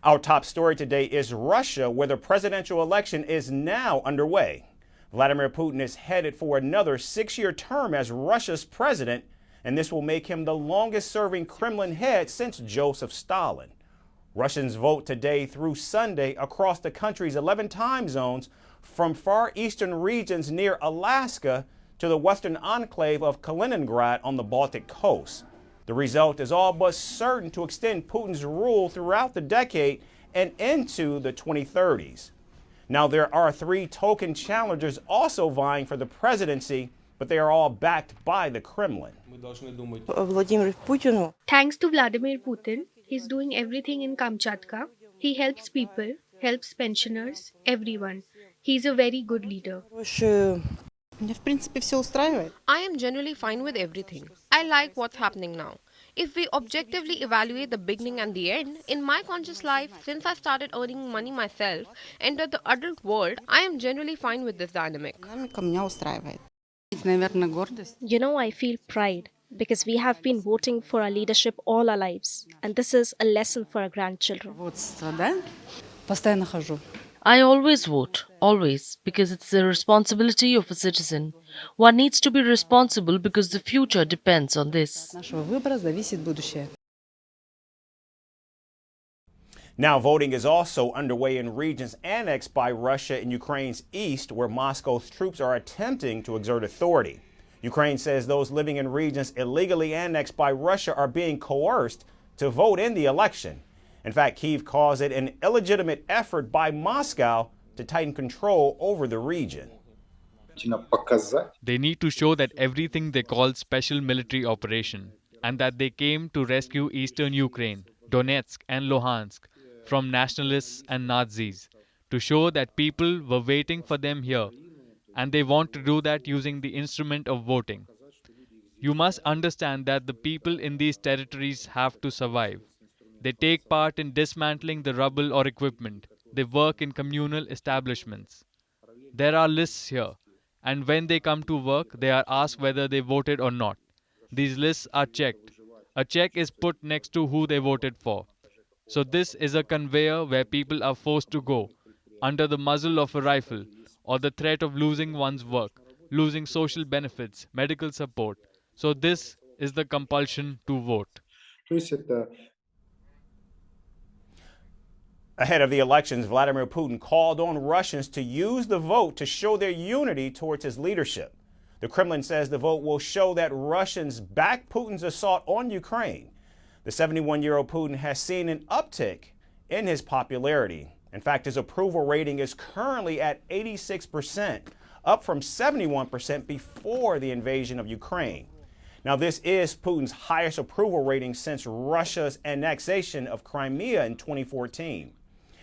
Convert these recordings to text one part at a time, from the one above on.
Our top story today is Russia, where the presidential election is now underway. Vladimir Putin is headed for another 6-year term as Russia's president, and this will make him the longest-serving Kremlin head since Joseph Stalin. Russians vote today through Sunday across the country's 11 time zones, from far eastern regions near Alaska to the western enclave of Kaliningrad on the Baltic coast. The result is all but certain to extend Putin's rule throughout the decade and into the 2030s. Now, there are 3 token challengers also vying for the presidency, but they are all backed by the Kremlin. Thanks to Vladimir Putin, he's doing everything in Kamchatka. He helps people, helps pensioners, everyone. He's a very good leader. I am generally fine with everything. I like what's happening now. If we objectively evaluate the beginning and the end, in my conscious life, since I started earning money myself, entered the adult world, I am generally fine with this dynamic. I feel pride because we have been voting for our leadership all our lives, and this is a lesson for our grandchildren. I always vote, always, because it's the responsibility of a citizen. One needs to be responsible because the future depends on this. Now, voting is also underway in regions annexed by Russia in Ukraine's east, where Moscow's troops are attempting to exert authority. Ukraine says those living in regions illegally annexed by Russia are being coerced to vote in the election. In fact, Kyiv calls it an illegitimate effort by Moscow to tighten control over the region. They need to show that everything they call special military operation and that they came to rescue eastern Ukraine, Donetsk and Luhansk from nationalists and Nazis, to show that people were waiting for them here, and they want to do that using the instrument of voting. You must understand that the people in these territories have to survive. They take part in dismantling the rubble or equipment. They work in communal establishments. There are lists here, and when they come to work, they are asked whether they voted or not. These lists are checked. A check is put next to who they voted for. So this is a conveyor where people are forced to go, under the muzzle of a rifle, or the threat of losing one's work, losing social benefits, medical support. So this is the compulsion to vote. Ahead of the elections, Vladimir Putin called on Russians to use the vote to show their unity towards his leadership. The Kremlin says the vote will show that Russians back Putin's assault on Ukraine. The 71-year-old Putin has seen an uptick in his popularity. In fact, his approval rating is currently at 86%, up from 71% before the invasion of Ukraine. Now, this is Putin's highest approval rating since Russia's annexation of Crimea in 2014.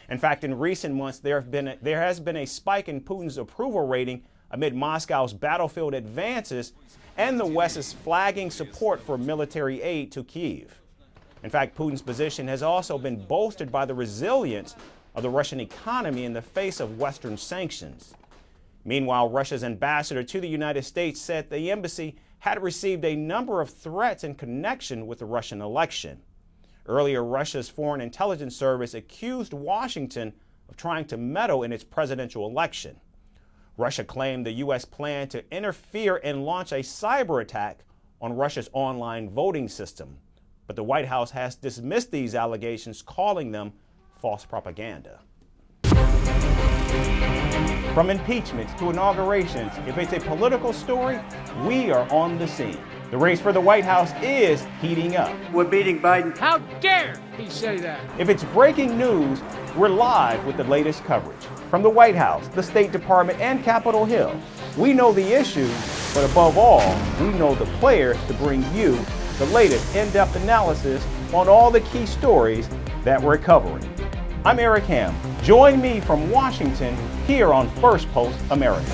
In fact, in recent months, there has been a spike in Putin's approval rating amid Moscow's battlefield advances and the West's flagging support for military aid to Kyiv. In fact, Putin's position has also been bolstered by the resilience of the Russian economy in the face of Western sanctions. Meanwhile, Russia's ambassador to the United States said the embassy had received a number of threats in connection with the Russian election. Earlier, Russia's Foreign Intelligence Service accused Washington of trying to meddle in its presidential election. Russia claimed the U.S. planned to interfere and launch a cyber attack on Russia's online voting system. But the White House has dismissed these allegations, calling them false propaganda. From impeachments to inaugurations, if it's a political story, we are on the scene. The race for the White House is heating up. We're beating Biden. How dare he say that? If it's breaking news, we're live with the latest coverage. From the White House, the State Department, and Capitol Hill, we know the issues, but above all, we know the players to bring you the latest in-depth analysis on all the key stories that we're covering. I'm Eric Ham. Join me from Washington here on Firstpost America.